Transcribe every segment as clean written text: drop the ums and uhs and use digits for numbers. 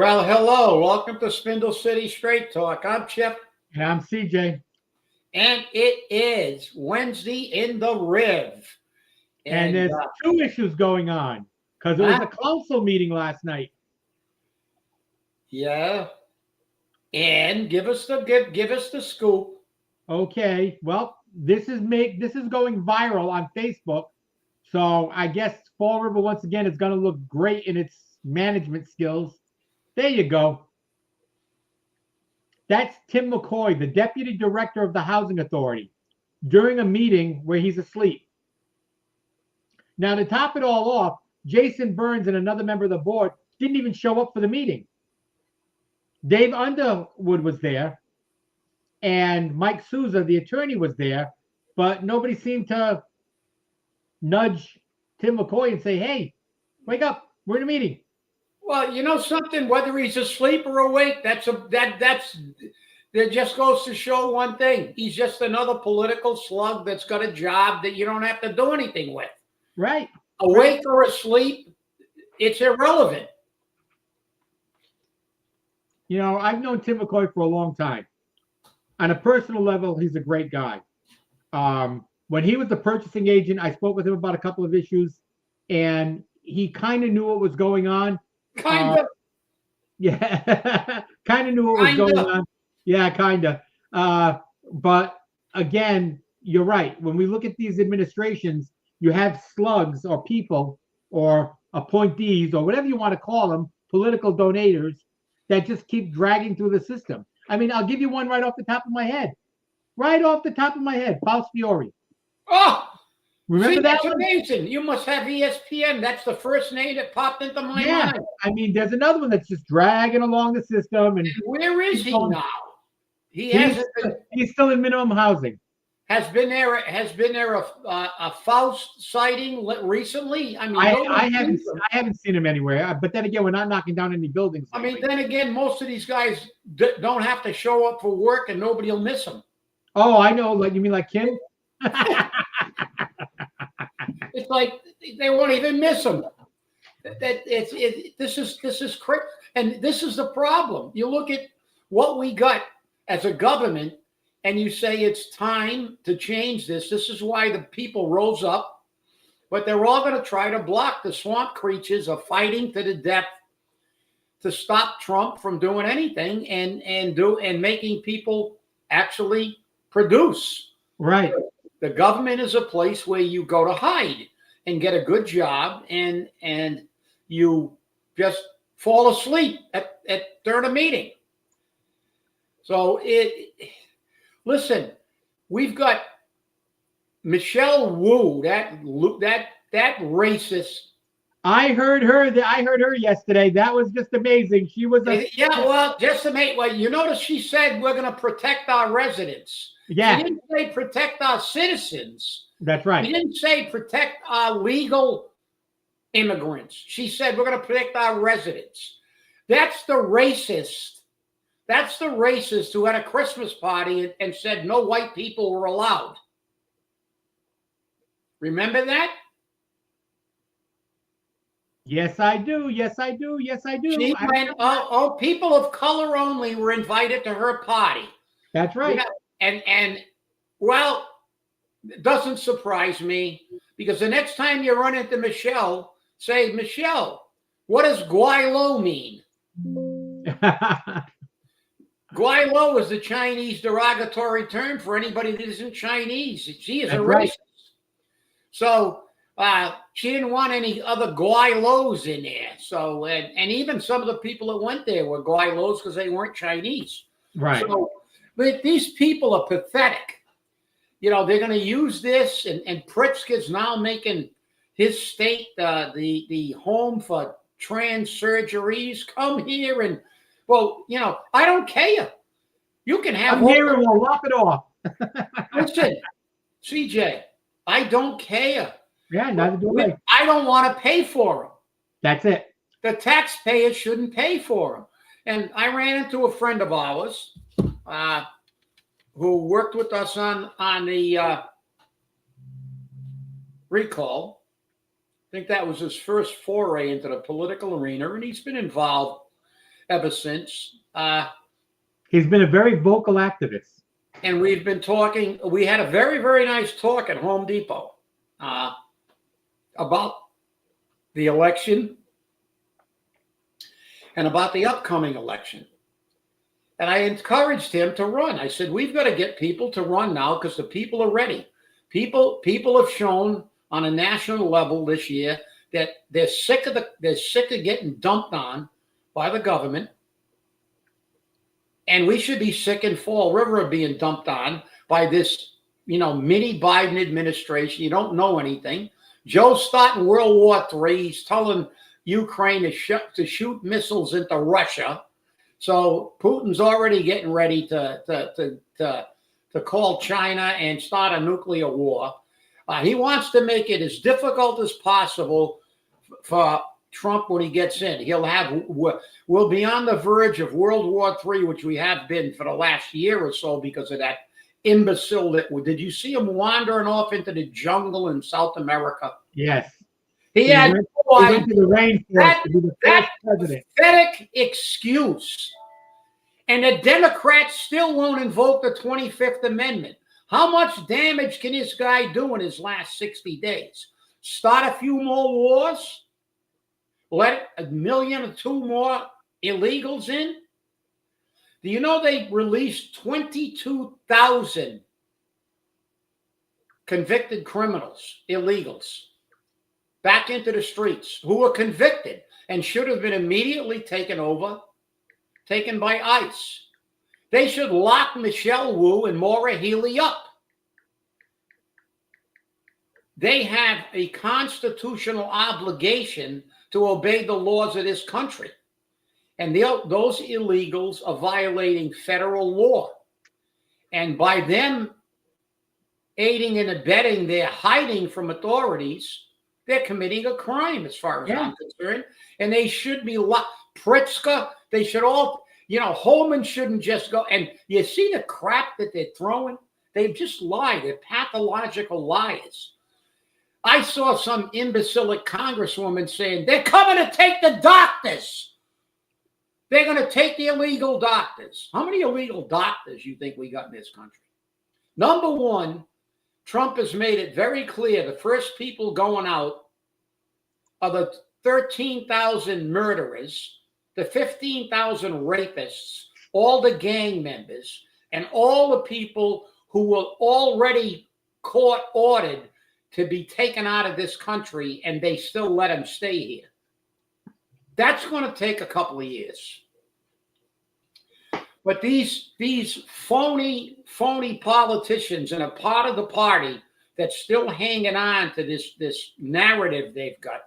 Well, hello. Welcome to Spindle City Straight Talk. I'm Chip. And I'm CJ. And it is Wednesday in the Riv. And there's two issues going on because it was a council meeting last night. Yeah. And give us the scoop. Okay. Well, this is going viral on Facebook. So I guess Fall River once again is going to look great in its management skills. There you go. That's Tim McCoy, the deputy director of the Housing Authority, during a meeting where he's asleep. Now, to top it all off, Jason Burns and another member of the board didn't even show up for the meeting. Dave Underwood was there, and Mike Souza, the attorney, was there, but nobody seemed to nudge Tim McCoy and say, hey, wake up, we're in a meeting. Well, you know something, whether he's asleep or awake, that just goes to show one thing. He's just another political slug that's got a job that you don't have to do anything with. Right. Awake or asleep, it's irrelevant. You know, I've known Tim McCoy for a long time. On a personal level, he's a great guy. When he was the purchasing agent, I spoke with him about a couple of issues, and he kind of knew what was going on. Kind of. Yeah, kind of knew what was going on. Yeah, kind of. But again, you're right. When we look at these administrations, you have slugs or people or appointees or whatever you want to call them, political donators that just keep dragging through the system. I mean, I'll give you one right off the top of my head. Right off the top of my head, Paul Fiore. Oh, remember that? That's amazing. You must have ESPN. That's the first name that popped into my mind. I mean, there's another one that's just dragging along the system. And where is he now? He's still in minimum housing. Has been there a Faust sighting recently? I mean, I haven't seen him anywhere. But then again, we're not knocking down any buildings. I mean, then again, most of these guys don't have to show up for work, and nobody will miss them. Oh, I know. Like you mean like Kim? It's like they won't even miss them. This is crazy, and this is the problem. You look at what we got as a government, and you say it's time to change this. This is why the people rose up, but they're all going to try to block. The swamp creatures are fighting to the death to stop Trump from doing anything and making people actually produce. Right. The government is a place where you go to hide and get a good job, and you just fall asleep during a meeting. So listen, we've got Michelle Wu, that racist. I heard her yesterday. That was just amazing. She was just amazing. Well, you notice she said we're going to protect our residents. Yeah. She didn't say protect our citizens. That's right. She didn't say protect our legal immigrants. She said we're going to protect our residents. That's the racist. That's the racist who had a Christmas party and said no white people were allowed. Remember that? Yes, I do. Yes, I do. Yes, I do. She went, people of color only were invited to her party. That's right. Yeah. And well, it doesn't surprise me, because the next time you run into Michelle, say, Michelle, what does Guaylo mean? Guaylo is the Chinese derogatory term for anybody that isn't Chinese. She is a racist. Right. So she didn't want any other Guaylos in there. So, and even some of the people that went there were Guaylos because they weren't Chinese. Right. So, but these people are pathetic. You know, they're going to use this, and Pritzker's now making his state the home for trans surgeries. Come here and, well, you know, I don't care. You can have. I'm here and we'll lop it off. Listen, CJ, I don't care. Yeah, neither do I. I don't want to pay for them. That's it. The taxpayers shouldn't pay for them. And I ran into a friend of ours who worked with us on the recall. I think that was his first foray into the political arena, and he's been involved. ever since. He's been a very vocal activist. And we've been talking. We had a very, very nice talk at Home Depot about the election and about the upcoming election. And I encouraged him to run. I said, we've got to get people to run now because the people are ready. People have shown on a national level this year that they're sick of getting dumped on by the government. And we should be sick in Fall River of being dumped on by this, mini Biden administration. You don't know anything. Joe's starting World War III. He's telling Ukraine to shoot missiles into Russia. So Putin's already getting ready to call China and start a nuclear war. He wants to make it as difficult as possible for Trump when he gets in. We'll be on the verge of World War III, which we have been for the last year or so because of that imbecile. Did you see him wandering off into the jungle in South America? Yes. He went to the rainforest to be the first president. Pathetic excuse. And the Democrats still won't invoke the 25th Amendment. How much damage can this guy do in his last 60 days? Start a few more wars? Let 1 million or 2 more illegals in? Do you know they released 22,000 convicted criminals, illegals, back into the streets who were convicted and should have been immediately taken by ICE. They should lock Michelle Wu and Maura Healy up. They have a constitutional obligation to obey the laws of this country. And those illegals are violating federal law. And by them aiding and abetting their hiding from authorities, they're committing a crime as far as I'm concerned. And they should be Pritzker, they should all, Holman shouldn't just go. And you see the crap that they're throwing? They just lie. They're pathological liars. I saw some imbecilic congresswoman saying, they're coming to take the doctors. They're going to take the illegal doctors. How many illegal doctors you think we got in this country? Number one, Trump has made it very clear the first people going out are the 13,000 murderers, the 15,000 rapists, all the gang members, and all the people who were already court-ordered to be taken out of this country, and they still let them stay here. That's going to take a couple of years. But these phony politicians and a part of the party that's still hanging on to this narrative they've got,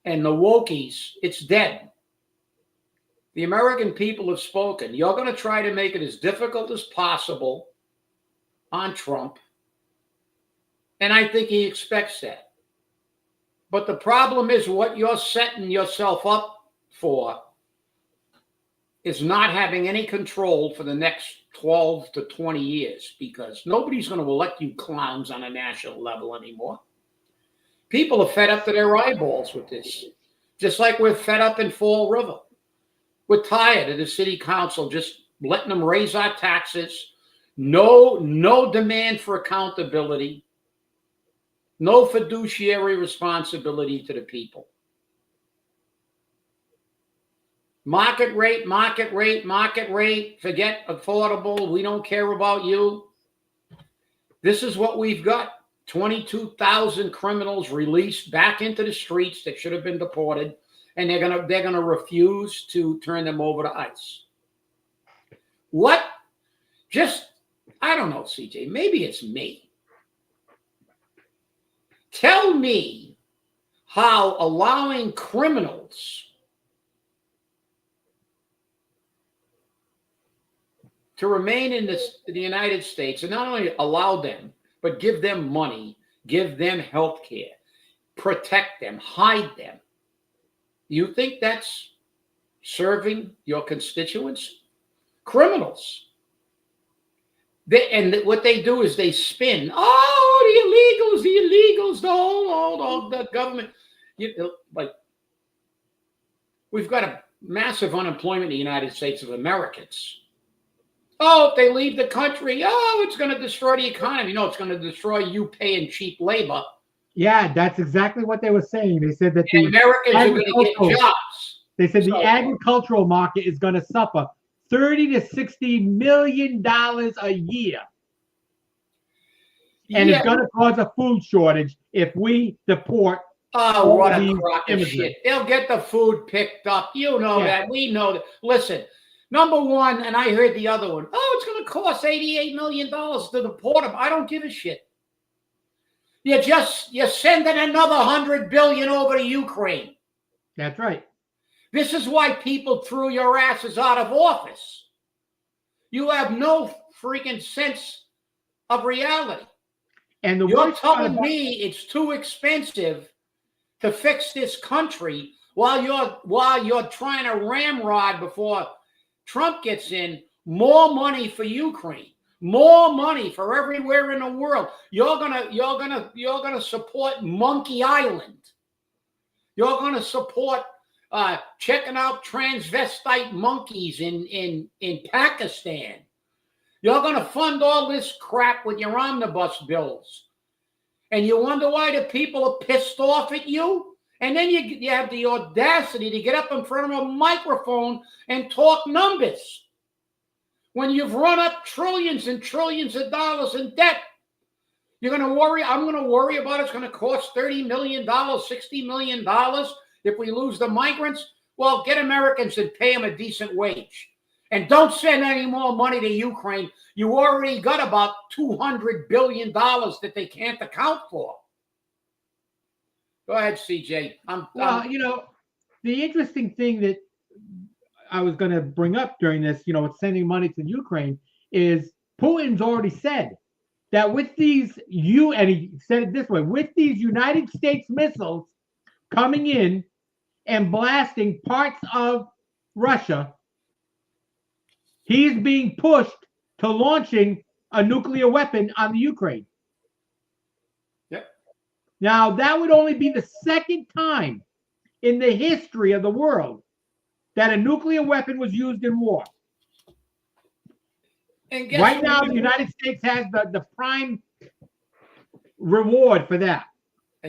and the wokies, it's dead. The American people have spoken. You're going to try to make it as difficult as possible on Trump. And I think he expects that. But the problem is what you're setting yourself up for is not having any control for the next 12 to 20 years, because nobody's going to elect you clowns on a national level anymore. People are fed up to their eyeballs with this, just like we're fed up in Fall River. We're tired of the city council just letting them raise our taxes. No demand for accountability. No fiduciary responsibility to the people. Market rate. Forget affordable. We don't care about you. This is what we've got. 22,000 criminals released back into the streets that should have been deported, and they're gonna refuse to turn them over to ICE. What? I don't know, CJ. Maybe it's me. Tell me how allowing criminals to remain in the United States, and not only allow them, but give them money, give them health care, protect them, hide them. You think that's serving your constituents? Criminals. What they do is they spin. Oh, the illegals, the government. We've got massive unemployment in the United States of Americans. Oh, if they leave the country, oh, it's going to destroy the economy. No, it's going to destroy you paying cheap labor. Yeah, that's exactly what they were saying. They said that and Americans are going to get jobs. They said the agricultural market is going to suffer $30 to $60 million a year. And it's going to cause a food shortage if we deport. Oh, what a crock of shit. They'll get the food picked up. You know that. We know that. Listen, number one, and I heard the other one. Oh, it's going to cost $88 million to deport them. I don't give a shit. You're sending another $100 billion over to Ukraine. That's right. This is why people threw your asses out of office. You have no freaking sense of reality. And you're telling me it's too expensive to fix this country while you're trying to ramrod before Trump gets in more money for Ukraine, more money for everywhere in the world. You're gonna support Monkey Island. You're gonna support checking out transvestite monkeys in Pakistan. You're going to fund all this crap with your omnibus bills. And you wonder why the people are pissed off at you? And then you have the audacity to get up in front of a microphone and talk numbers. When you've run up trillions and trillions of dollars in debt, you're going to worry. I'm going to worry about it's going to cost $30 million, $60 million if we lose the migrants. Well, get Americans and pay them a decent wage. And don't send any more money to Ukraine. You already got about $200 billion that they can't account for. Go ahead, CJ. The interesting thing that I was going to bring up during this, with sending money to Ukraine, is Putin's already said that with these, and he said it this way, with these United States missiles coming in and blasting parts of Russia, he's being pushed to launching a nuclear weapon on the Ukraine. Yep. Now, that would only be the second time in the history of the world that a nuclear weapon was used in war. And right now, the United States has the prime reward for that.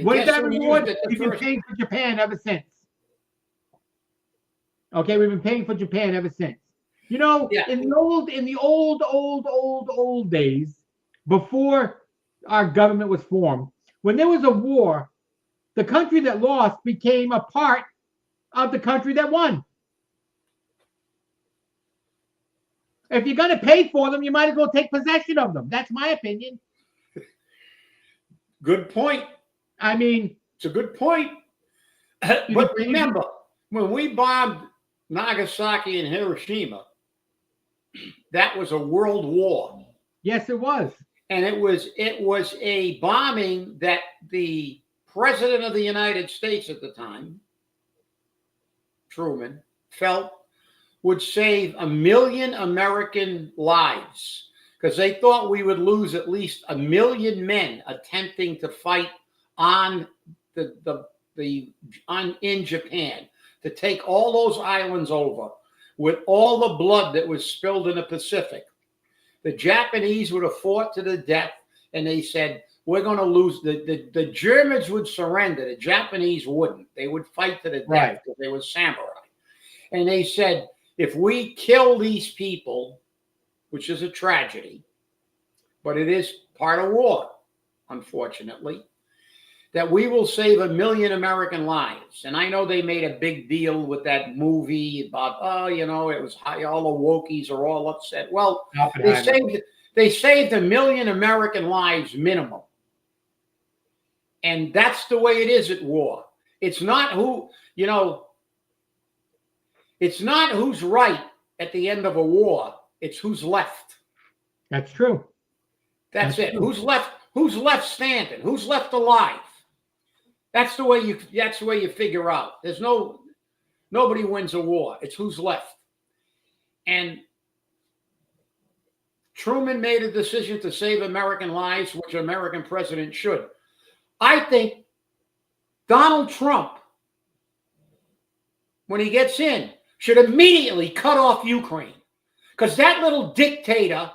What is that reward? We've been paying for Japan ever since. Okay, we've been paying for Japan ever since. In the old days, before our government was formed, when there was a war, the country that lost became a part of the country that won. If you're going to pay for them, you might as well take possession of them. That's my opinion. Good point. I mean, it's a good point. But remember, when we bombed Nagasaki and Hiroshima, that was a world war. Yes, it was. And it was a bombing that the president of the United States at the time, Truman, felt would save 1 million American lives, because they thought we would lose at least 1 million men attempting to fight in Japan, to take all those islands over with all the blood that was spilled in the Pacific. The Japanese would have fought to the death, and they said, we're going to lose. The Germans would surrender. The Japanese wouldn't. They would fight to the death because they were samurai. And they said, if we kill these people, which is a tragedy, but it is part of war, unfortunately, that we will save 1 million American lives. And I know they made a big deal with that movie about, it was high, all the wokies are all upset. Well, they saved 1 million American lives minimum. And that's the way it is at war. It's not it's not who's right at the end of a war. It's who's left. That's true. That's it. True. Who's left standing? Who's left alive? That's the way you figure out. There's nobody wins a war. It's who's left. And Truman made a decision to save American lives, which an American president should. I think Donald Trump, when he gets in, should immediately cut off Ukraine, because that little dictator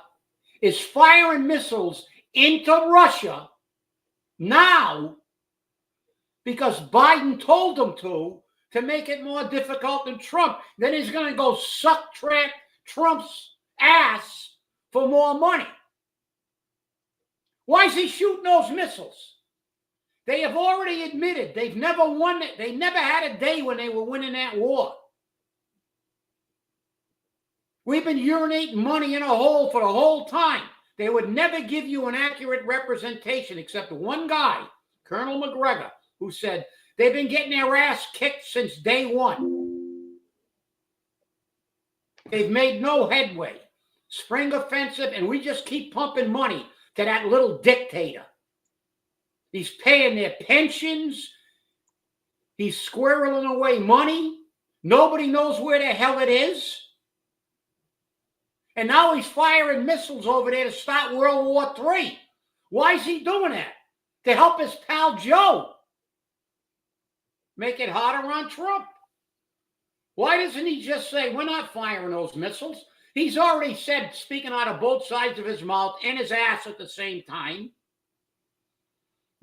is firing missiles into Russia now because Biden told him to make it more difficult than Trump. Then he's going to go suck Trump's ass for more money. Why is he shooting those missiles? They have already admitted they've never won it. They never had a day when they were winning that war. We've been urinating money in a hole for the whole time. They would never give you an accurate representation except one guy, Colonel McGregor, who said they've been getting their ass kicked since day one. They've made no headway. Spring offensive, and we just keep pumping money to that little dictator. He's paying their pensions. He's squirreling away money. Nobody knows where the hell it is. And now he's firing missiles over there to start World War III. Why is he doing that? To help his pal Joe. Make it harder on Trump. Why doesn't he just say, we're not firing those missiles? He's already said, speaking out of both sides of his mouth and his ass at the same time,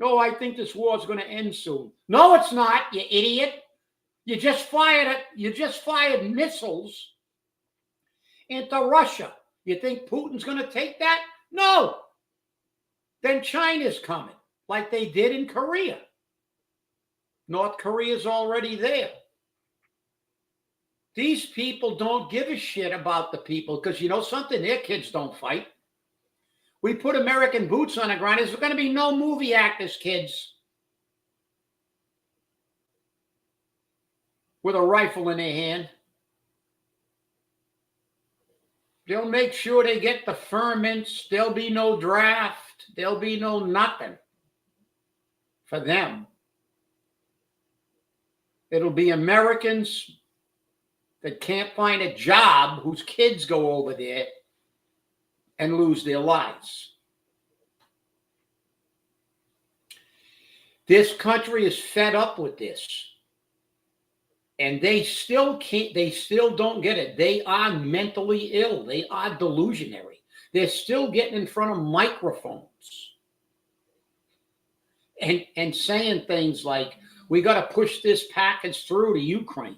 no, I think this war is going to end soon. No, it's not, you idiot. You just fired missiles into Russia. You think Putin's going to take that? No. Then China's coming, like they did in Korea. North Korea's already there. These people don't give a shit about the people because you know something? Their kids don't fight. We put American boots on the ground. There's going to be no movie actors, kids, with a rifle in their hand. They'll make sure they get the ferments. There'll be no draft. There'll be no nothing for them. It'll be Americans that can't find a job whose kids go over there and lose their lives. This country is fed up with this. And they still don't get it. They are mentally ill. They are delusionary. They're still getting in front of microphones and saying things like, we got to push this package through to Ukraine.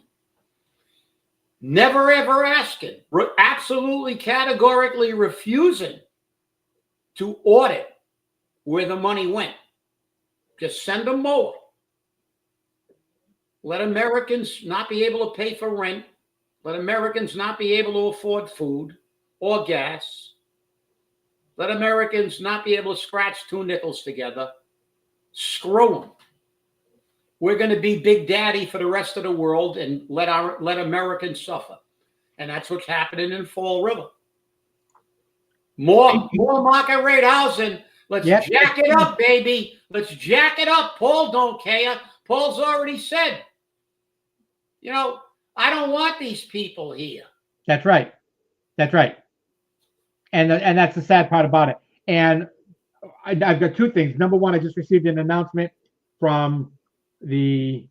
Never ever asking, absolutely categorically refusing to audit where the money went. Just send them more. Let Americans not be able to pay for rent. Let Americans not be able to afford food or gas. Let Americans not be able to scratch two nickels together. Screw them. We're going to be Big Daddy for the rest of the world and let Americans suffer. And that's what's happening in Fall River. More market rate housing. Let's jack it up, baby. Let's jack it up. Paul don't care. Paul's already said, you know, I don't want these people here. That's right. That's right. And that's the sad part about it. And I've got two things. Number one, I just received an announcement from the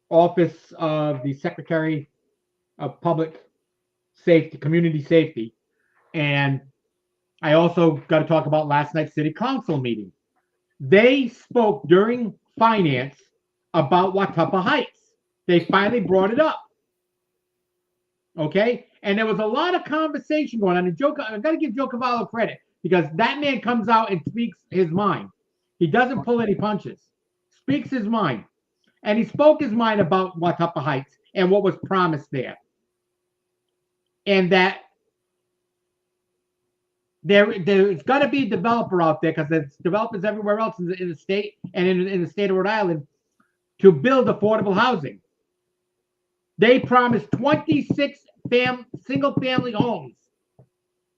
Office of the Secretary of Public Safety, Community Safety. And I also got to talk about last night's City Council meeting. They spoke during finance about Watuppa Heights. They finally brought it up. Okay? And there was a lot of conversation going on. And I've got to give Joe Cavallo credit because that man comes out and speaks his mind. He doesn't pull any punches. Speaks his mind. And he spoke his mind about Watuppa Heights and what was promised there. And that there's got to be a developer out there because there's developers everywhere else in the state and in the state of Rhode Island to build affordable housing. They promised 26 single-family homes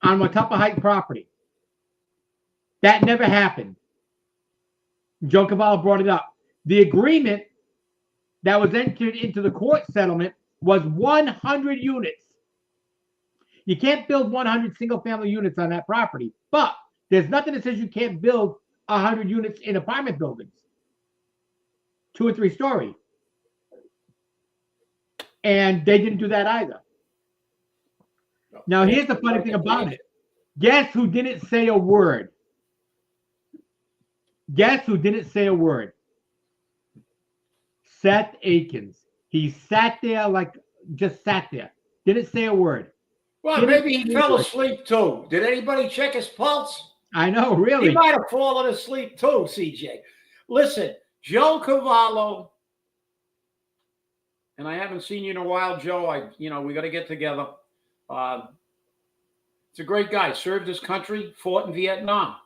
on Watuppa Heights property. That never happened. Joe Cavallo brought it up. The agreement that was entered into the court settlement was 100 units. You can't build 100 single-family units on that property, but there's nothing that says you can't build 100 units in apartment buildings, 2 or 3 story. And they didn't do that either. Now, here's the funny thing about it. Guess who didn't say a word? Guess who didn't say a word? Seth Akins. He sat there just sat there. Didn't say a word. Well, maybe he fell asleep too. Did anybody check his pulse? I know, really. He might have fallen asleep too, CJ. Listen, Joe Cavallo, and I haven't seen you in a while, Joe. We got to get together. It's a great guy. Served his country, fought in Vietnam.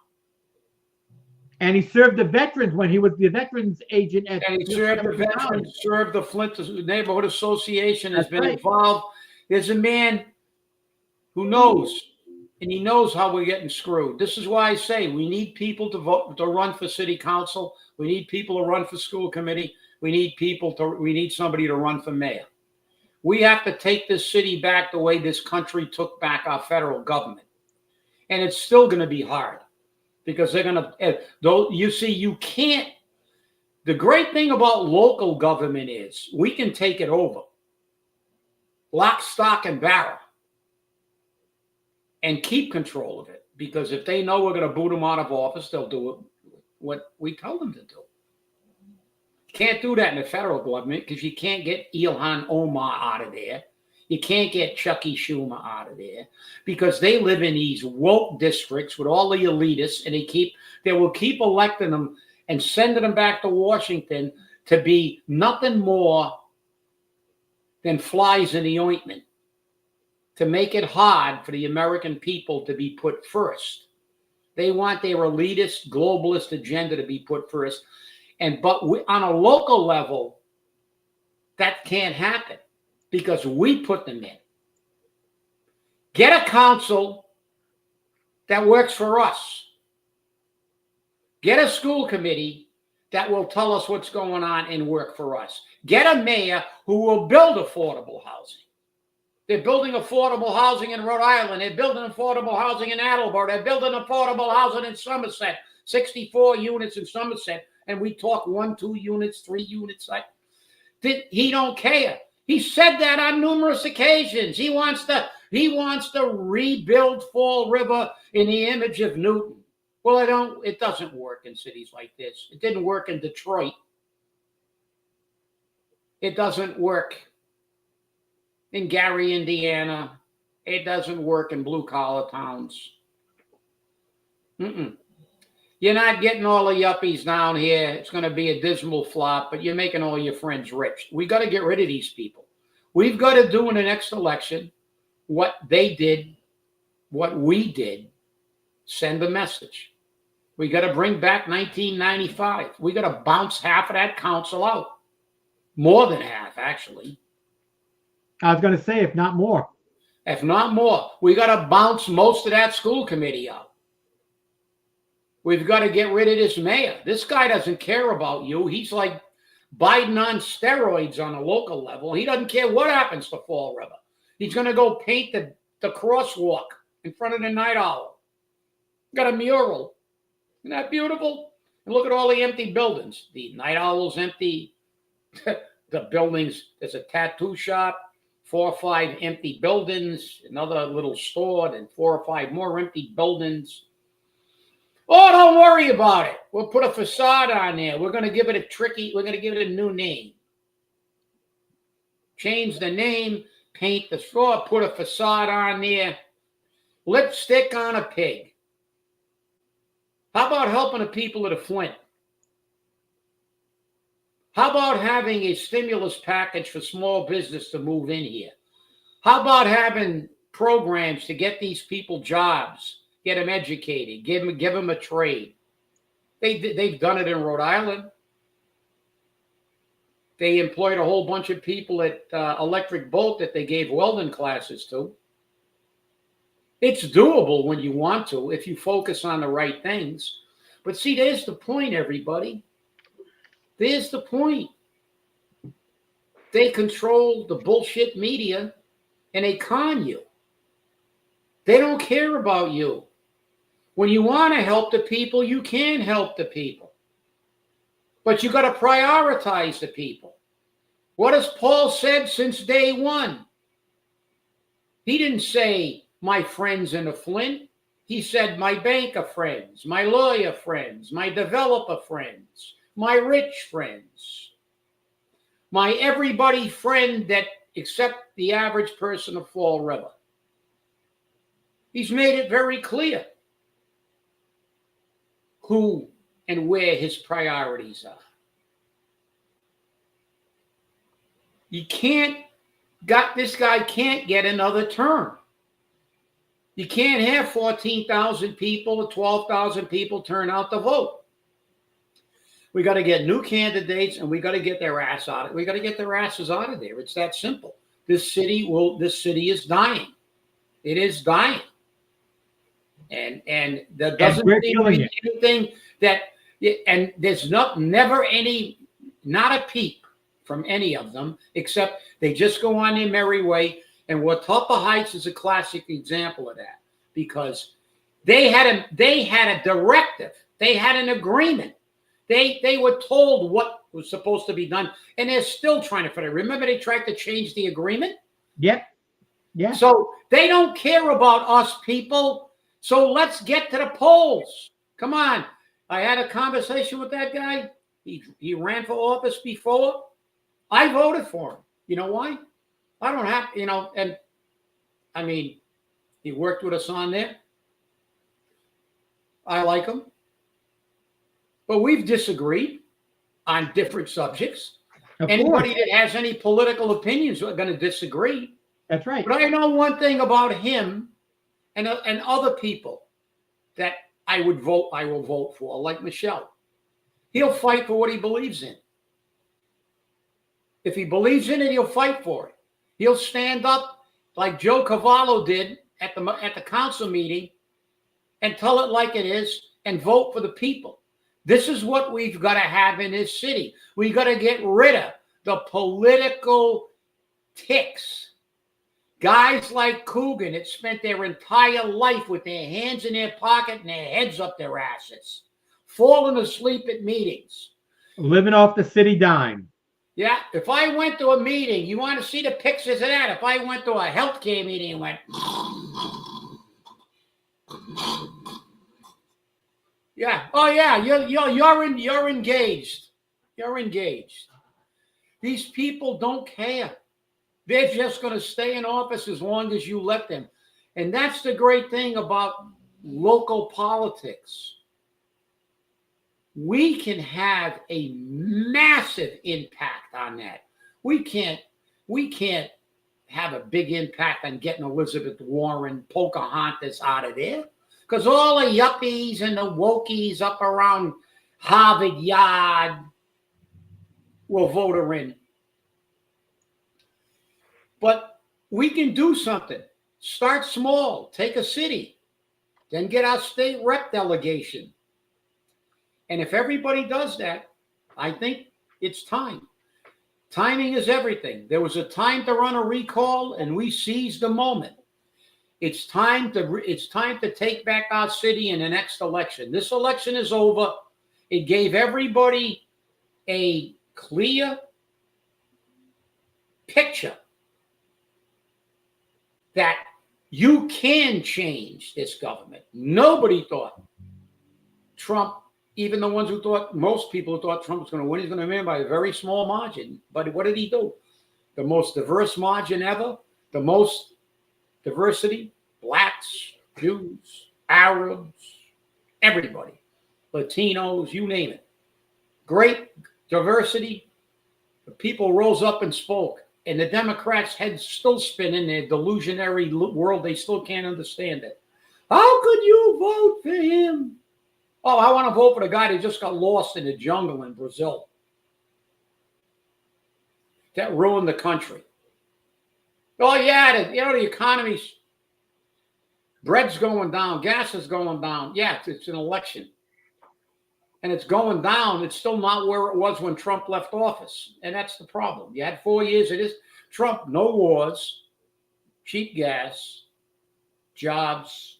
And he served the veterans when he was the veterans agent at. And he served the veterans, served the Flint Neighborhood Association, has been involved. There's a man who knows, and he knows how we're getting screwed. This is why I say we need people to vote, to run for city council. We need people to run for school committee. We need somebody to run for mayor. We have to take this city back the way this country took back our federal government. And it's still going to be hard because they're going to, though you see, you can't. The great thing about local government is we can take it over, lock, stock, and barrel, and keep control of it. Because if they know we're going to boot them out of office, they'll do what we tell them to do. Can't do that in the federal government because you can't get Ilhan Omar out of there. You can't get Chucky Schumer out of there because they live in these woke districts with all the elitists, and they will keep electing them and sending them back to Washington to be nothing more than flies in the ointment, to make it hard for the American people to be put first. They want their elitist, globalist agenda to be put first. But on a local level, that can't happen because we put them in. Get a council that works for us. Get a school committee that will tell us what's going on and work for us. Get a mayor who will build affordable housing. They're building affordable housing in Rhode Island. They're building affordable housing in Attleboro. They're building affordable housing in Somerset. 64 units in Somerset. And we talk 1, 2 units, 3 units. He don't care. He said that on numerous occasions. He wants to rebuild Fall River in the image of Newton. Well, it doesn't work in cities like this. It didn't work in Detroit. It doesn't work in Gary, Indiana. It doesn't work in blue-collar towns. You're not getting all the yuppies down here. It's going to be a dismal flop, but you're making all your friends rich. We got to get rid of these people. We've got to do in the next election what they did, what we did, send a message. We got to bring back 1995. We got to bounce half of that council out. More than half, actually. I was going to say, if not more. If not more. We got to bounce most of that school committee out. We've got to get rid of this mayor. This guy doesn't care about you. He's like Biden on steroids on a local level. He doesn't care what happens to Fall River. He's going to go paint the crosswalk in front of the Night Owl. Got a mural. Isn't that beautiful? And look at all the empty buildings. The Night Owl's empty. The buildings, there's a tattoo shop, 4 or 5 empty buildings, another little store, then 4 or 5 more empty buildings. Oh, don't worry about it. We'll put a facade on there. We're going to give it a new name. Change the name, paint the store, put a facade on there. Lipstick on a pig. How about helping the people of the Flint? How about having a stimulus package for small business to move in here? How about having programs to get these people jobs? Get them educated. Give them a trade. They've done it in Rhode Island. They employed a whole bunch of people at Electric Boat that they gave welding classes to. It's doable when you want to, if you focus on the right things. But see, there's the point, everybody. There's the point. They control the bullshit media and they con you. They don't care about you. When you want to help the people, you can help the people. But you got to prioritize the people. What has Paul said since day one? He didn't say my friends in a Flint. He said my banker friends, my lawyer friends, my developer friends, my rich friends, my everybody friend that except the average person of Fall River. He's made it very clear who and where his priorities are. This guy can't get another term. You can't have 14,000 people or 12,000 people turn out to vote. We got to get new candidates, and we got to get their ass out of. We got to get their asses out of there. It's that simple. This city is dying. It is dying. And that doesn't mean anything that, and there's never not a peep from any of them, except they just go on their merry way. And Watauga Heights is a classic example of that, because they had a directive, they had an agreement, they were told what was supposed to be done, and they're still trying to fit it. Remember, they tried to change the agreement. Yep. Yeah. So they don't care about us people. So let's get to the polls. Come on. I had a conversation with that guy. He ran for office before. I voted for him. You know why? I don't have, and I mean, he worked with us on there. I like him. But we've disagreed on different subjects. Anybody that has any political opinions are going to disagree. That's right. But I know one thing about him and other people that I will vote for, like Michelle. He'll fight for what he believes in. If he believes in it, he'll fight for it. He'll stand up like Joe Cavallo did at the council meeting and tell it like it is and vote for the people. This is what we've got to have in this city. We got to get rid of the political ticks. Guys like Coogan that spent their entire life with their hands in their pocket and their heads up their asses, falling asleep at meetings. Living off the city dime. Yeah, if I went to a meeting, you want to see the pictures of that? If I went to a healthcare meeting and went, yeah, oh yeah, you're engaged. You're engaged. These people don't care. They're just going to stay in office as long as you let them. And that's the great thing about local politics. We can have a massive impact on that. We can't have a big impact on getting Elizabeth Warren, Pocahontas out of there, because all the yuppies and the wokies up around Harvard Yard will vote her in. But we can do something. Start small. Take a city. Then get our state rep delegation. And if everybody does that, I think it's time. Timing is everything. There was a time to run a recall, and we seized the moment. It's time to take back our city in the next election. This election is over. It gave everybody a clear picture that you can change this government. Nobody thought Trump, even the ones who thought, most people who thought Trump was going to win, he's going to win by a very small margin. But what did he do? The most diverse margin ever, the most diversity, blacks, Jews, Arabs, everybody, Latinos, you name it. Great diversity. The people rose up and spoke. And the Democrats' heads still spin in their delusionary world. They still can't understand it. How could you vote for him? Oh, I want to vote for the guy that just got lost in the jungle in Brazil. That ruined the country. Oh, yeah, the economy's, bread's going down, gas is going down. Yeah, it's an election. And it's going down. It's still not where it was when Trump left office. And that's the problem. You had 4 years of this. Trump, no wars, cheap gas, jobs,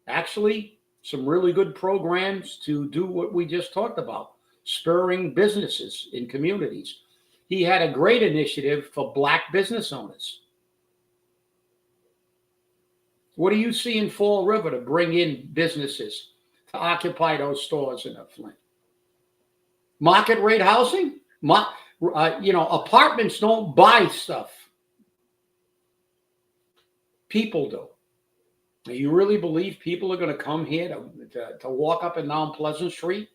actually some really good programs to do what we just talked about, spurring businesses in communities. he had a great initiative for black business owners. What do you see in Fall River to bring in businesses to occupy those stores in Flint? Market rate housing? Apartments don't buy stuff. People do. Do you really believe people are going to come here to walk up and down Pleasant Street?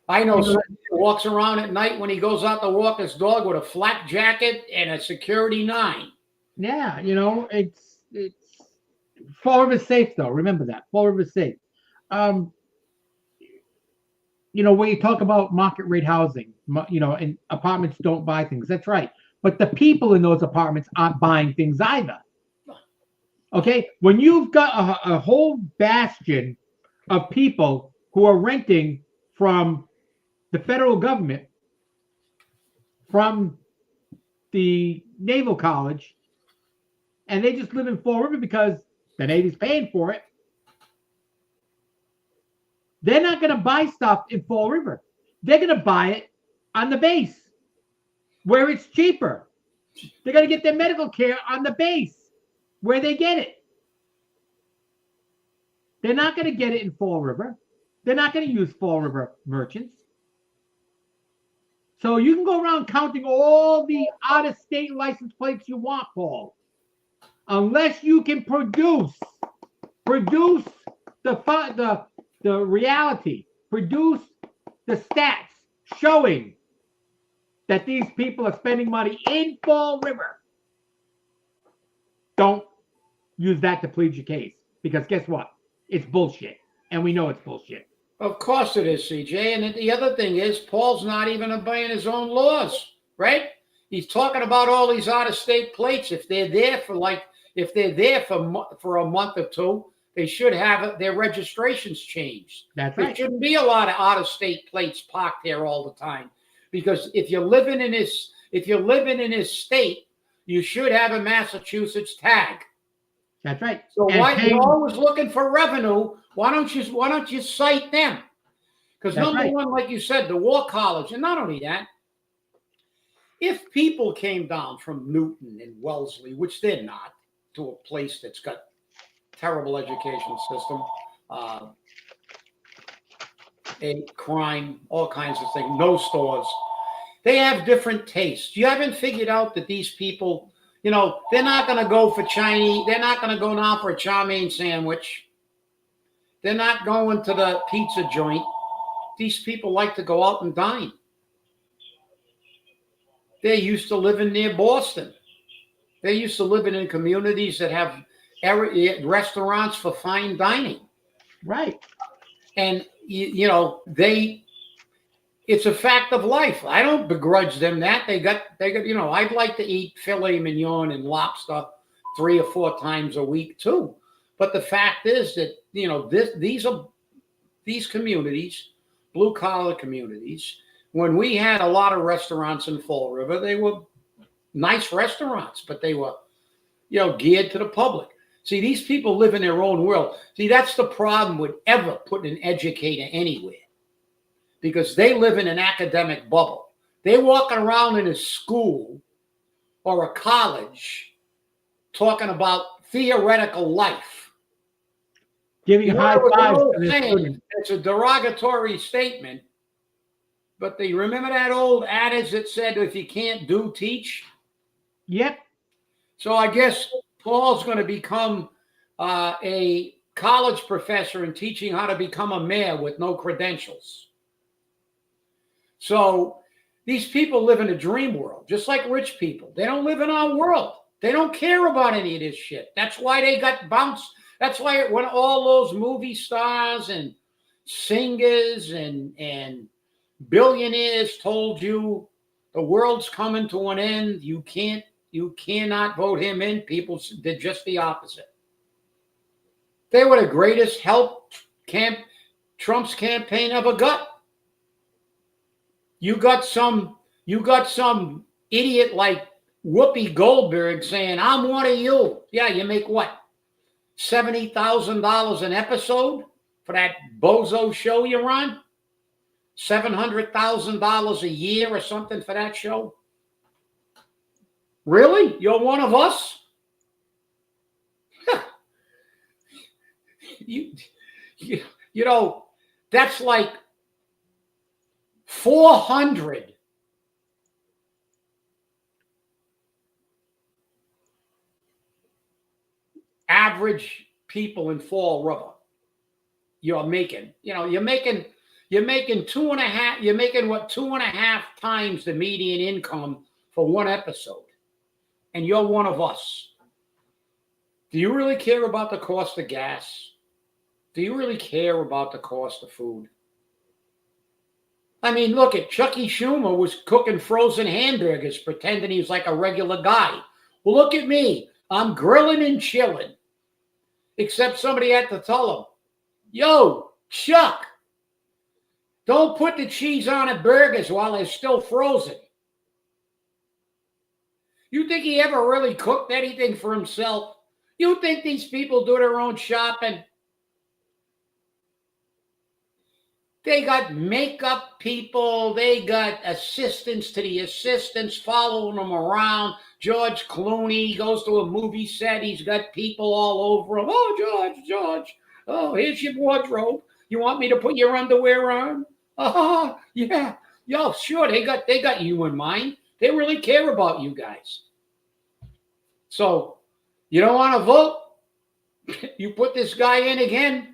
I know somebody who walks around at night when he goes out to walk his dog with a flak jacket and a security 9. Yeah, it's Fall River's safe though. Remember that. Fall River's safe. When you talk about market rate housing, and apartments don't buy things. That's right. But the people in those apartments aren't buying things either. Okay? When you've got a whole bastion of people who are renting from the federal government, from the Naval College, and they just live in Fall River because the Navy's paying for it, they're not going to buy stuff in Fall River. They're going to buy it on the base where it's cheaper. They're going to get their medical care on the base where they get it. They're not going to get it in Fall River. They're not going to use Fall River merchants. So you can go around counting all the out-of-state license plates you want, Paul. Unless you can produce the reality, produce the stats showing that these people are spending money in Fall River. Don't use that to plead your case, because guess what? It's bullshit, and we know it's bullshit. Of course it is, CJ. And the other thing is, Paul's not even obeying his own laws, right? He's talking about all these out-of-state plates. If they're there for a month or two, they should have their registrations changed. That's right. There shouldn't be a lot of out-of-state plates parked there all the time, because if you're living in this state, you should have a Massachusetts tag. That's right. So why you're always looking for revenue? Why don't you cite them? Because number one, like you said, the War College, and not only that, if people came down from Newton and Wellesley, which they're not, to a place that's got terrible education system, a crime, all kinds of things, no stores, they have different tastes. You haven't figured out that these people, they're not going to go for Chinese. They're not going to go now for a chow mein sandwich. They're not going to the pizza joint. These people like to go out and dine. They're used to living near Boston. They're used to living in communities that have restaurants for fine dining. Right. And, it's a fact of life. I don't begrudge them that. They got, I'd like to eat filet mignon and lobster 3 or 4 times a week too. But the fact is that, these communities, blue collar communities, when we had a lot of restaurants in Fall River, they were nice restaurants, but they were, geared to the public. See, these people live in their own world. See, that's the problem with ever putting an educator anywhere, because they live in an academic bubble. They're walking around in a school or a college talking about theoretical life. Giving high fives to the students. It's a derogatory statement, but do you remember that old adage that said, if you can't do, teach? Yep. So I guess Paul's going to become a college professor and teaching how to become a mayor with no credentials. So these people live in a dream world, just like rich people. They don't live in our world. They don't care about any of this shit. That's why they got bounced. That's why when all those movie stars and singers and billionaires told you the world's coming to an end, you cannot vote him in, people did just the opposite. They were the greatest help Trump's campaign ever got. You got some idiot like Whoopi Goldberg saying, I'm one of you. Yeah, you make what? $70,000 an episode for that bozo show you're on? $700,000 a year or something for that show? Really? You're one of us? you, you know, that's like 400 average people in Fall River. You're making, you're making 2.5, you're making what, 2.5 times the median income for one episode. And you're one of us. Do you really care about the cost of gas? Do you really care about the cost of food? I mean, look at Chucky Schumer was cooking frozen hamburgers, pretending he was like a regular guy. Well, look at me. I'm grilling and chilling. Except somebody had to tell him, yo, Chuck, don't put the cheese on the burgers while they're still frozen. You think he ever really cooked anything for himself? You think these people do their own shopping? They got makeup people. They got assistants to the assistants following them around. George Clooney goes to a movie set. He's got people all over him. Oh, George. Oh, here's your wardrobe. You want me to put your underwear on? Oh, yeah. Yo, sure. They got you in mind. They really care about you guys. So, you don't want to vote? You put this guy in again.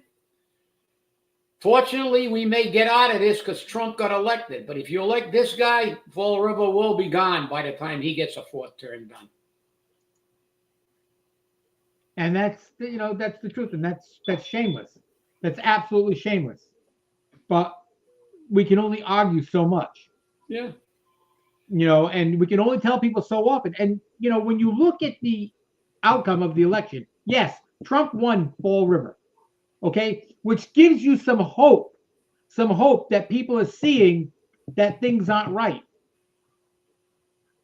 Fortunately, we may get out of this because Trump got elected. But if you elect this guy, Fall River will be gone by the time he gets a 4th term done. And that's the truth, and that's shameless. That's absolutely shameless. But we can only argue so much. Yeah. And we can only tell people so often. And when you look at the outcome of the election, yes, Trump won Fall River. Okay, which gives you some hope that people are seeing that things aren't right.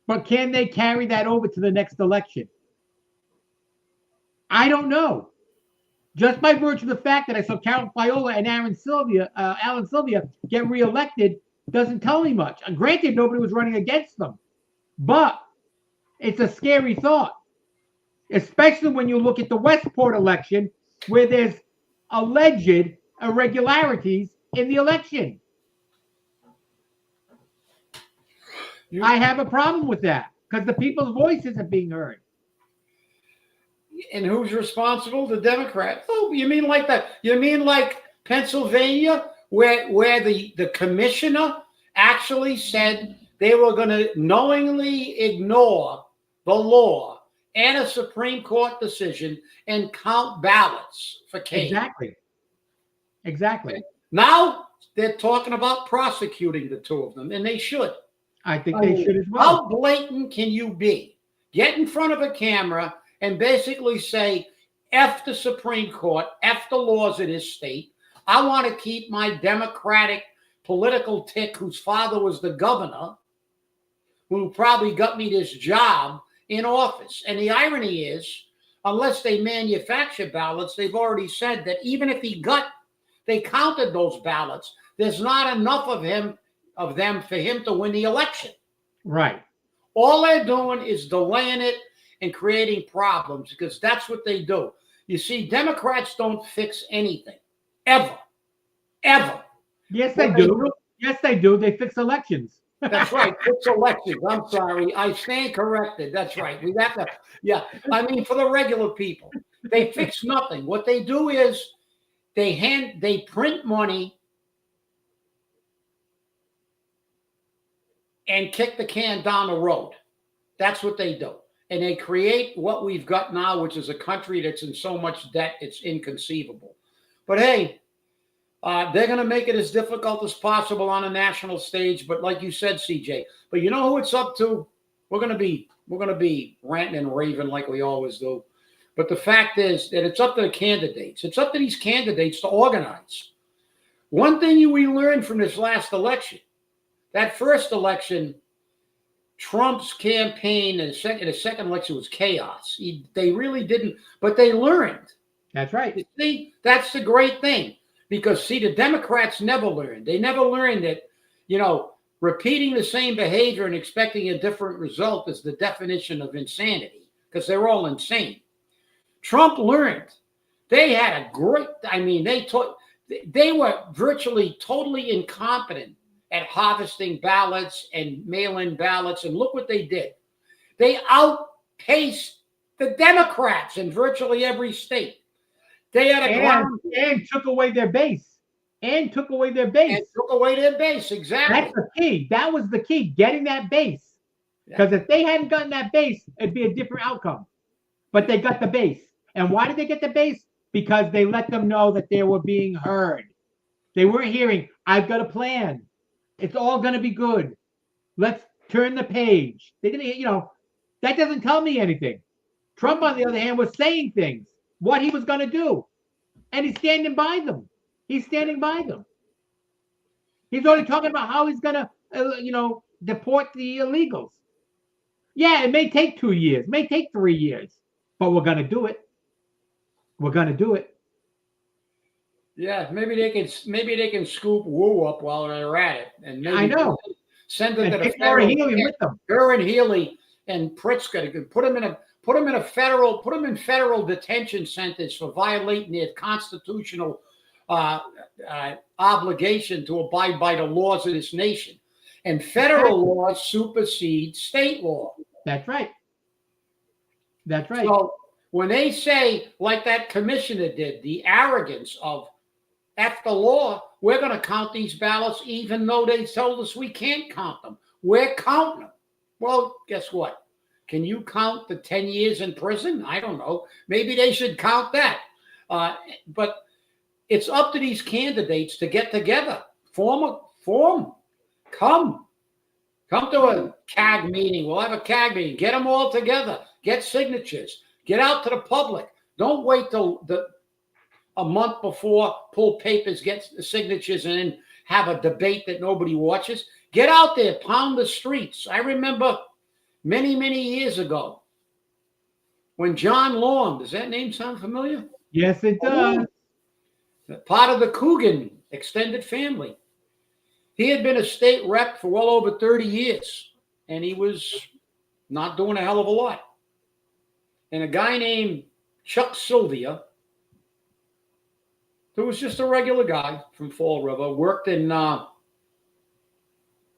But can they carry that over to the next election? I don't know. Just by virtue of the fact that I saw Carol Fiola and Alan Sylvia get reelected doesn't tell me much. Granted, nobody was running against them, but it's a scary thought, especially when you look at the Westport election where there's alleged irregularities in the election. I have a problem with that because the people's voices are being heard. And who's responsible? The Democrats. Oh, you mean like that? You mean like Pennsylvania, where the commissioner actually said they were going to knowingly ignore the law and a Supreme Court decision and count ballots for Kane. Exactly. Now they're talking about prosecuting the two of them, and they should. I think they should as well. How blatant can you be? Get in front of a camera and basically say, F the Supreme Court, F the laws of this state. I want to keep my Democratic political tick, whose father was the governor, who probably got me this job, in office. And the irony is, unless they manufacture ballots, they've already said that even if they counted those ballots, there's not enough of them for him to win the election. Right. All they're doing is delaying it and creating problems because that's what they do. You see, Democrats don't fix anything. Ever. Yes, they do. Yes, they do. They fix elections. That's right. Fix elections. I'm sorry. I stand corrected. That's right. We have to. Yeah. I mean, for the regular people, they fix nothing. What they do is they print money and kick the can down the road. That's what they do. And they create what we've got now, which is a country that's in so much debt, it's inconceivable. But hey, they're going to make it as difficult as possible on a national stage. But like you said, CJ, but you know who it's up to? We're going to be ranting and raving like we always do. But the fact is that it's up to the candidates. It's up to these candidates to organize. One thing we learned from this last election, that first election, Trump's campaign in the second election was chaos. They really didn't, but they learned. That's right. See, that's the great thing. Because, see, the Democrats never learned. They never learned that, repeating the same behavior and expecting a different result is the definition of insanity, because they're all insane. Trump learned. They had a great, they were virtually totally incompetent at harvesting ballots and mail-in ballots. And look what they did. They outpaced the Democrats in virtually every state. They had and took away their base. And took away their base. Exactly. That's the key. That was the key, getting that base. Because if they hadn't gotten that base, it'd be a different outcome. But they got the base. And why did they get the base? Because they let them know that they were being heard. They weren't hearing, I've got a plan. It's all going to be good. Let's turn the page. They didn't, that doesn't tell me anything. Trump, on the other hand, was saying things, what he was going to do. And he's standing by them. He's standing by them. He's already talking about how he's going to, deport the illegals. Yeah, it may take 2 years, may take 3 years, but we're going to do it. We're going to do it. Yeah, maybe they can scoop Wu up while they're at it, and maybe I know. Send them to the federal. Healy with them. Her and Healy and Pritzker put them in federal detention centers for violating their constitutional obligation to abide by the laws of this nation. And federal laws supersede state law. That's right. That's right. So when they say, like that commissioner did, the arrogance of F the law, we're going to count these ballots even though they told us we can't count them. We're counting them. Well, guess what? Can you count the 10 years in prison? I don't know. Maybe they should count that. But it's up to these candidates to get together. Form. Come to a CAG meeting. We'll have a CAG meeting. Get them all together. Get signatures. Get out to the public. Don't wait till a month before, pull papers, get the signatures, and then have a debate that nobody watches. Get out there, pound the streets. I remember many, many years ago when John Long, does that name sound familiar? Yes, it does. Part of the Coogan extended family. He had been a state rep for well over 30 years, and he was not doing a hell of a lot. And a guy named Chuck Sylvia, who was just a regular guy from Fall River, worked in, what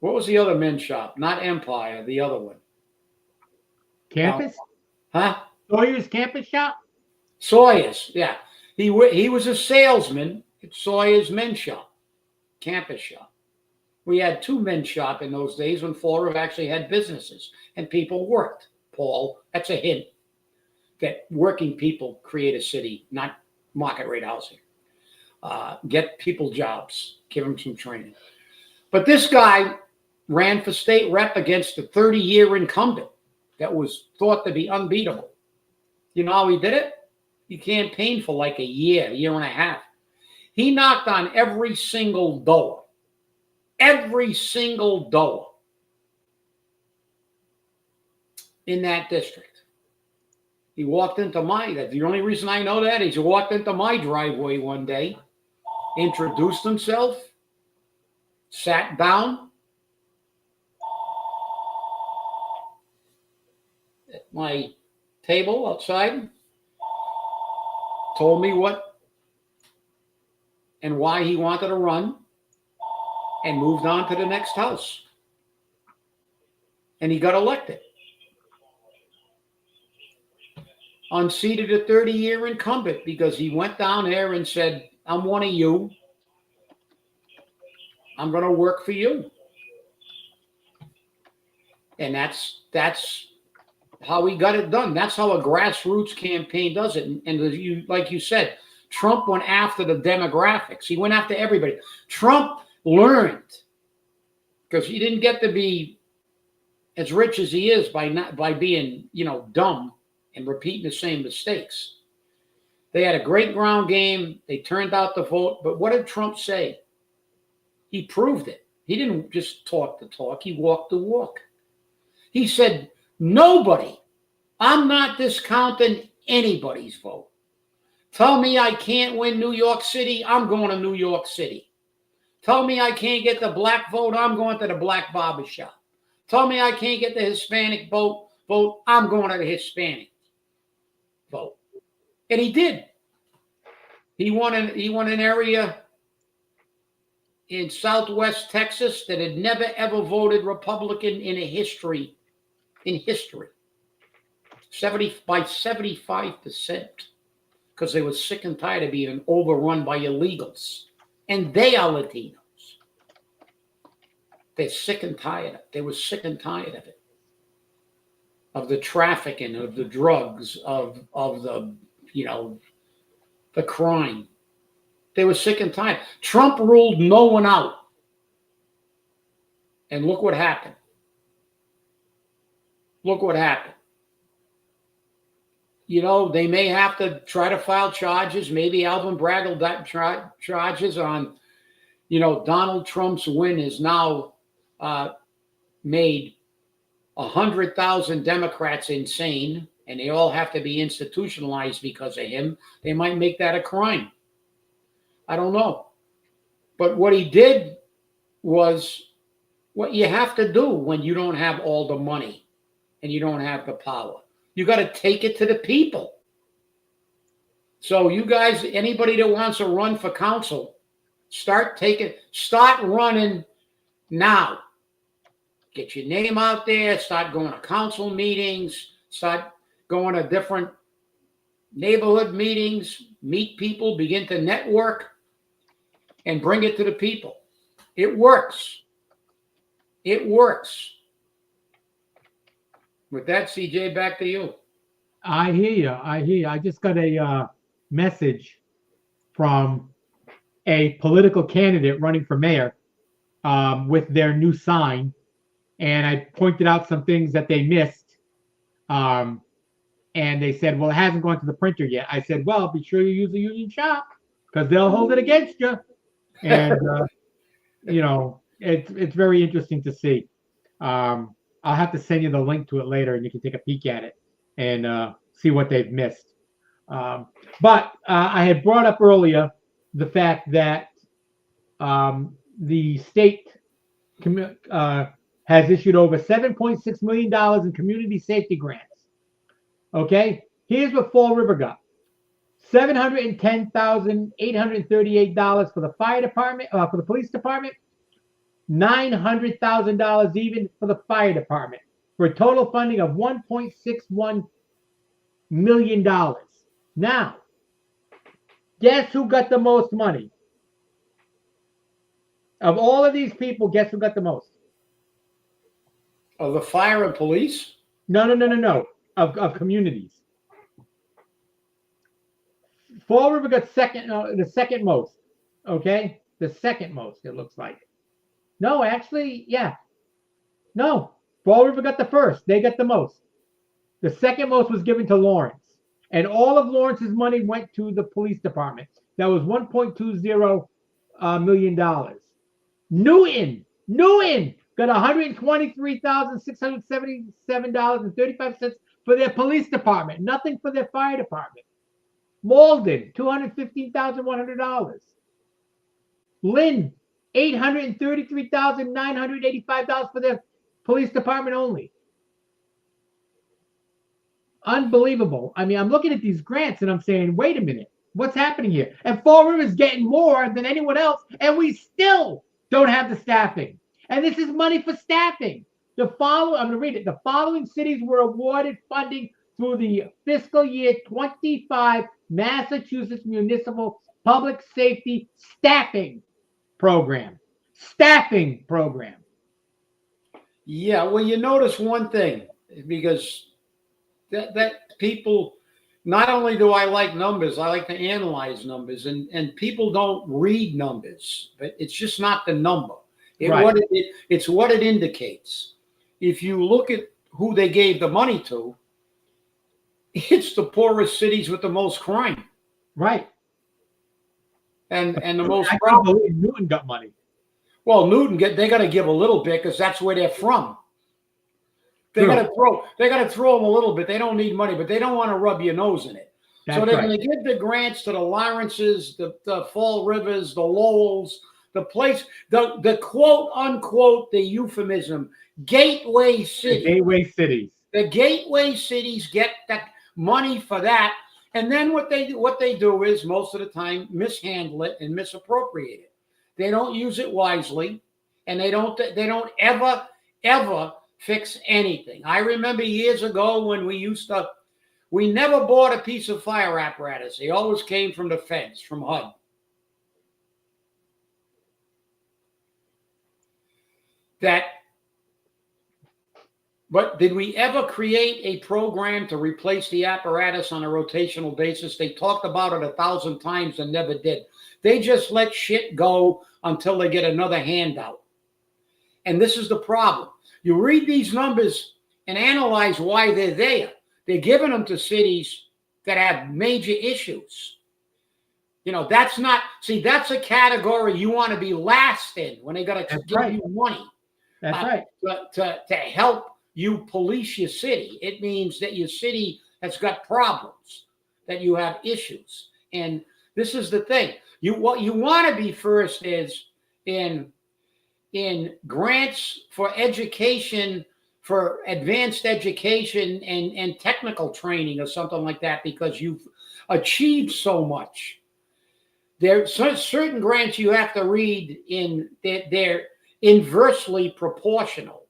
was the other men's shop? Not Empire, the other one. Campus? Huh? Sawyer's Campus Shop? Sawyer's, yeah. He was a salesman at Sawyer's men's shop, campus shop. We had 2 men's shop in those days when Fall River actually had businesses and people worked. Paul, that's a hint that working people create a city, not market rate housing. Get people jobs, give them some training. But this guy ran for state rep against a 30-year incumbent that was thought to be unbeatable. You know how he did it? He campaigned for like a year and a half. He knocked on every single door. Every single door in that district. He walked into the only reason I know that is he walked into my driveway one day, introduced himself, sat down at my table outside, told me what and why he wanted to run, and moved on to the next house. And he got elected. Unseated a 30-year incumbent because he went down there and said, I'm one of you. I'm going to work for you. And that's how he got it done. That's how a grassroots campaign does it. And like you said, Trump went after the demographics. He went after everybody. Trump learned, because he didn't get to be as rich as he is by being, dumb and repeating the same mistakes. They had a great ground game. They turned out the vote. But what did Trump say? He proved it. He didn't just talk the talk. He walked the walk. He said, I'm not discounting anybody's vote. Tell me I can't win New York City, I'm going to New York City. Tell me I can't get the black vote, I'm going to the black barbershop. Tell me I can't get the Hispanic vote, I'm going to the Hispanic vote. And he did. He won an area in Southwest Texas that had never ever voted Republican in history. By 75%. Because they were sick and tired of being overrun by illegals. And they are Latinos. They're sick and tired. They were sick and tired of it. Of the trafficking, of the drugs, of the, the crime. They were sick and tired. Trump ruled no one out. And look what happened. Look what happened. They may have to try to file charges. Maybe Alvin Bragg will charges on, Donald Trump's win is now made 100,000 Democrats insane, and they all have to be institutionalized because of him. They might make that a crime. I don't know. But what he did was what you have to do when you don't have all the money and you don't have the power. You got to take it to the people. So you guys, anybody that wants to run for council, start running now. Get your name out there, start going to council meetings, start going to different neighborhood meetings, meet people, begin to network, and bring it to the people. It works. It works. With that, CJ, back to you. I hear you. I just got a message from a political candidate running for mayor with their new sign. And I pointed out some things that they missed. And they said, well, it hasn't gone to the printer yet. I said, well, be sure you use the union shop because they'll hold it against you. And, it's very interesting to see. I'll have to send you the link to it later and you can take a peek at it and see what they've missed. But I had brought up earlier the fact that the state has issued over $7.6 million in community safety grants. Okay, here's what Fall River got. $710,838 for the fire department, for the police department, $900,000 even for the fire department, for a total funding of $1.61 million. Now, guess who got the most money? Of all of these people, guess who got the most? Of the fire and police? No. Of communities. Fall River got the second most. Okay? The second most, it looks like. No, actually, yeah. No. Fall River got the first. They got the most. The second most was given to Lawrence. And all of Lawrence's money went to the police department. That was $1.20 million. Newton got $123,677.35 for their police department. Nothing for their fire department. Malden, $215,100. Lynn, $833,985 for their police department only. Unbelievable. I mean, I'm looking at these grants and I'm saying, wait a minute, what's happening here? And Fall River is getting more than anyone else, and we still don't have the staffing. And this is money for staffing. I'm going to read it. The following cities were awarded funding through the fiscal year 25 Massachusetts Municipal Public Safety Staffing Program. Staffing Program. Yeah, well, you notice one thing, because that people, not only do I like numbers, I like to analyze numbers, and people don't read numbers, but it's just not the number. Right. It's what it indicates. If you look at who they gave the money to, it's the poorest cities with the most crime. Right. And the most I can't believe Newton got money. Well, Newton they got to give a little bit because that's where they're from. They got to throw them a little bit. They don't need money, but they don't want to rub your nose in it. That's So they're right. going to give the grants to the Lawrences, the Fall Rivers, the Lowells, the quote unquote, the euphemism, gateway The city. gateway cities. The gateway cities get that money for that. And then what they do is most of the time mishandle it and misappropriate it. They don't use it wisely, and they don't ever fix anything. I remember years ago when we never bought a piece of fire apparatus. They always came from the feds, from HUD. But did we ever create a program to replace the apparatus on a rotational basis? They talked about it 1,000 times and never did. They just let shit go until they get another handout. And this is the problem. You read these numbers and analyze why they're there. They're giving them to cities that have major issues. That's a category you want to be last in when they got to give you money. That's right. To help you police your city. It means that your city has got problems, that you have issues. And this is the thing. What you want to be first is in grants for education, for advanced education and technical training or something like that, because you've achieved so much. There's certain grants you have to read they're inversely proportional.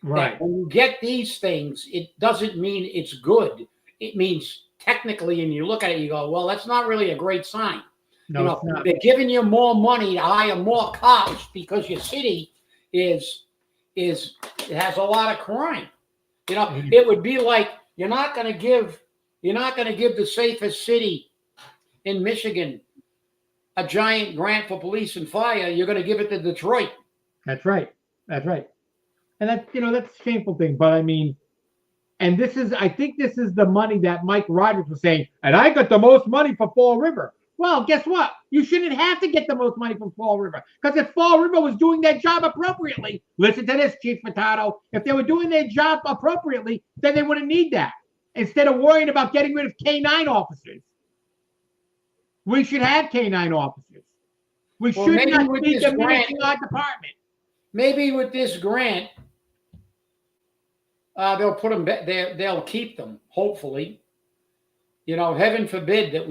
Right. That when you get these things, it doesn't mean it's good. It means technically, and you look at it, you go, well, that's not really a great sign. No, it's not. They're giving you more money to hire more cops because your city it has a lot of crime. It would be like you're not going to give the safest city in Michigan a giant grant for police and fire. You're going to give it to Detroit. That's right. That's right. And that's a shameful thing. But I mean, and I think this is the money that Mike Rogers was saying, and I got the most money for Fall River. Well, guess what? You shouldn't have to get the most money from Fall River. Because if Fall River was doing their job appropriately, listen to this, Chief Furtado, if they were doing their job appropriately, then they wouldn't need that. Instead of worrying about getting rid of K-9 officers. We should have K-9 officers. We should not be diminishing our department. Maybe with this grant, they'll put them back. They'll keep them. Hopefully, heaven forbid that I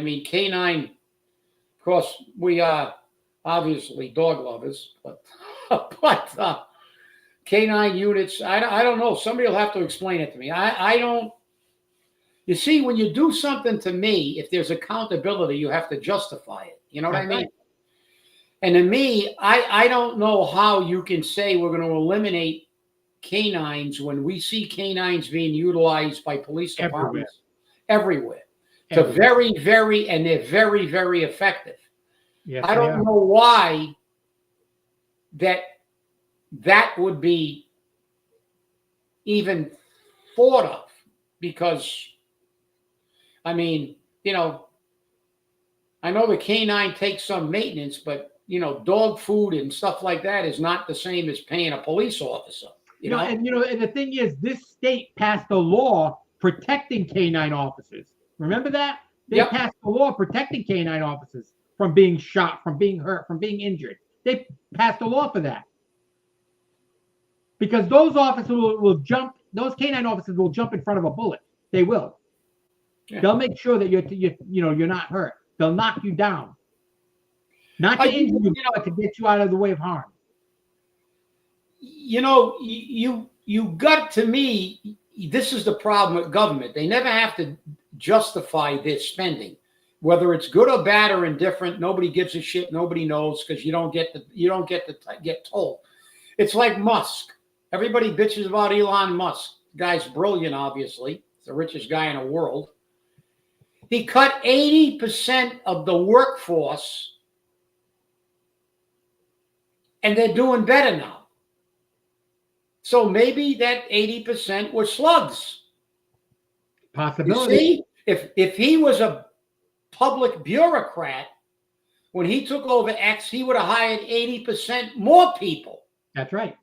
mean, K-9. Of course, we are obviously dog lovers, but K-9 units. I don't know. Somebody will have to explain it to me. I don't. You see, when you do something to me, if there's accountability, you have to justify it. You know what I mean? Right. And to me, I don't know how you can say we're going to eliminate canines when we see canines being utilized by police departments everywhere. To very, very, and they're very, very effective. Yes, I don't know why that would be even thought of, because I mean, I know the canine takes some maintenance, but dog food and stuff like that is not the same as paying a police officer. And the thing is, this state passed a law protecting K-9 officers. Remember that? They passed a law protecting K-9 officers from being shot, from being hurt, from being injured. They passed a law for that. Because those officers will jump, those K-9 officers will jump in front of a bullet. They will. Yeah. They'll make sure that you're not hurt. They'll knock you down. Not to injure you, but to get you out of the way of harm. You got, to me, this is the problem with government. They never have to justify their spending, whether it's good or bad or indifferent. Nobody gives a shit. Nobody knows, because you don't get to get told. It's like Musk. Everybody bitches about Elon Musk. The guy's brilliant, obviously. He's the richest guy in the world. He cut 80% of the workforce, and they're doing better now. So maybe that 80% were slugs. Possibility. You see, if he was a public bureaucrat, when he took over X, he would have hired 80% more people. That's right.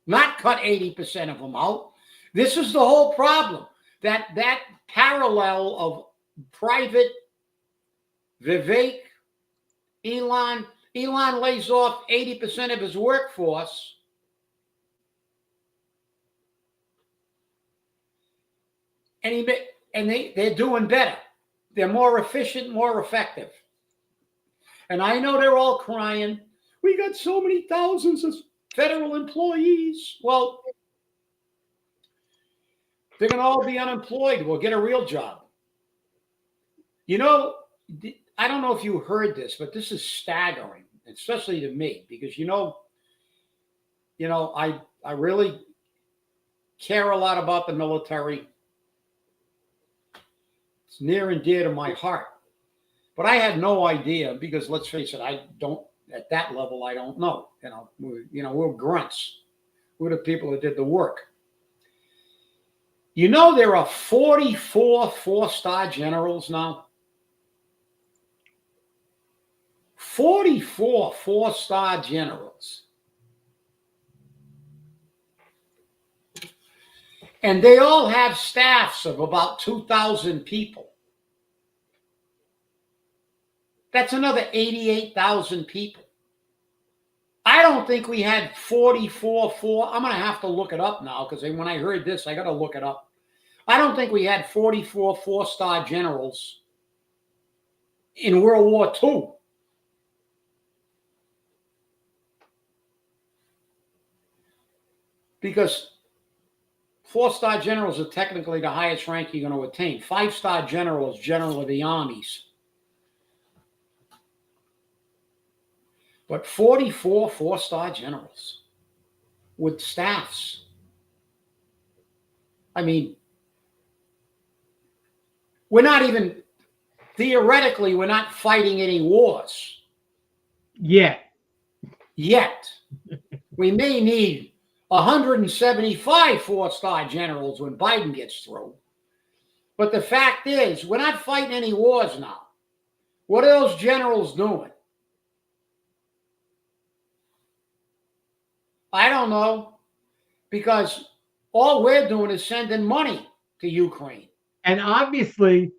Not cut 80% of them out. This is the whole problem. that parallel of private Vivek, Elon lays off 80% of his workforce. And they're doing better. They're more efficient, more effective. And I know they're all crying, we got so many thousands of federal employees. Well, they're going to all be unemployed. We'll get a real job. You know, I don't know if you heard this, but this is staggering, especially to me, because I really care a lot about the military. It's near and dear to my heart. But I had no idea, because let's face it, I don't, at that level, I don't know. We're grunts. We're the people that did the work. You know, there are 44 four-star generals now. 44 four-star generals. And they all have staffs of about 2,000 people. That's another 88,000 people. I don't think we had 44 I'm going to have to look it up now, because when I heard this, I got to look it up. I don't think we had 44 four-star generals in World War II. Because four-star generals are technically the highest rank you're going to attain. Five-star general is general of the armies. But 44 four-star generals with staffs. I mean, we're not even, theoretically, we're not fighting any wars. Yet. We may need 175 four-star generals when Biden gets through. But the fact is, we're not fighting any wars now. What are those generals doing? I don't know, because all we're doing is sending money to Ukraine. And obviously,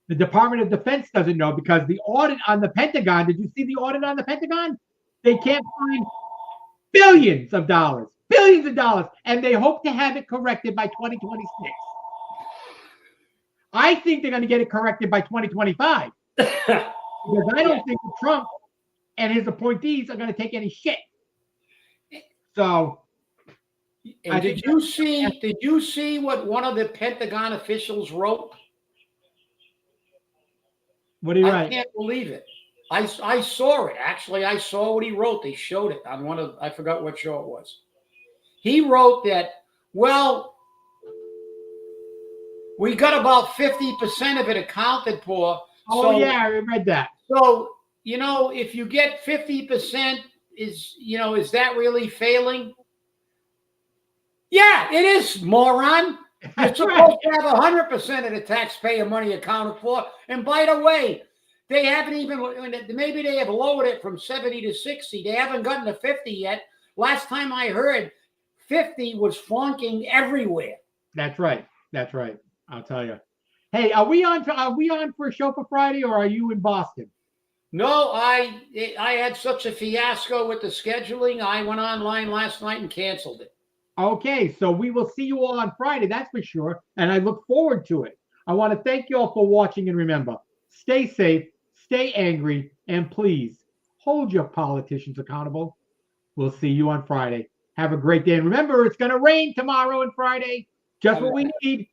the Department of Defense doesn't know, because the audit on the Pentagon, did you see the audit on the Pentagon? They can't find billions of dollars, and they hope to have it corrected by 2026. I think they're going to get it corrected by 2025. Because I don't think Trump and his appointees are going to take any shit. So, did you see what one of the Pentagon officials wrote? What did he write? I can't believe it. I saw it. Actually, I saw what he wrote. They showed it on one of, I forgot what show it was. He wrote that, well, we got about 50% of it accounted for. Oh, so, yeah, I read that. So, if you get 50%, is that really failing? Yeah, it is, moron. You're supposed to have 100% of the taxpayer money accounted for. And by the way, they haven't even, maybe they have lowered it from 70 to 60. They haven't gotten to 50 yet. Last time I heard, 50 was flunking everywhere. That's right. I'll tell you. Hey, are we on for a show for Friday, or are you in Boston? No, I had such a fiasco with the scheduling. I went online last night and canceled it. Okay, so we will see you all on Friday, that's for sure, and I look forward to it. I want to thank you all for watching, and remember, stay safe, stay angry, and please hold your politicians accountable. We'll see you on Friday. Have a great day, and remember, it's going to rain tomorrow and Friday. Just what we need.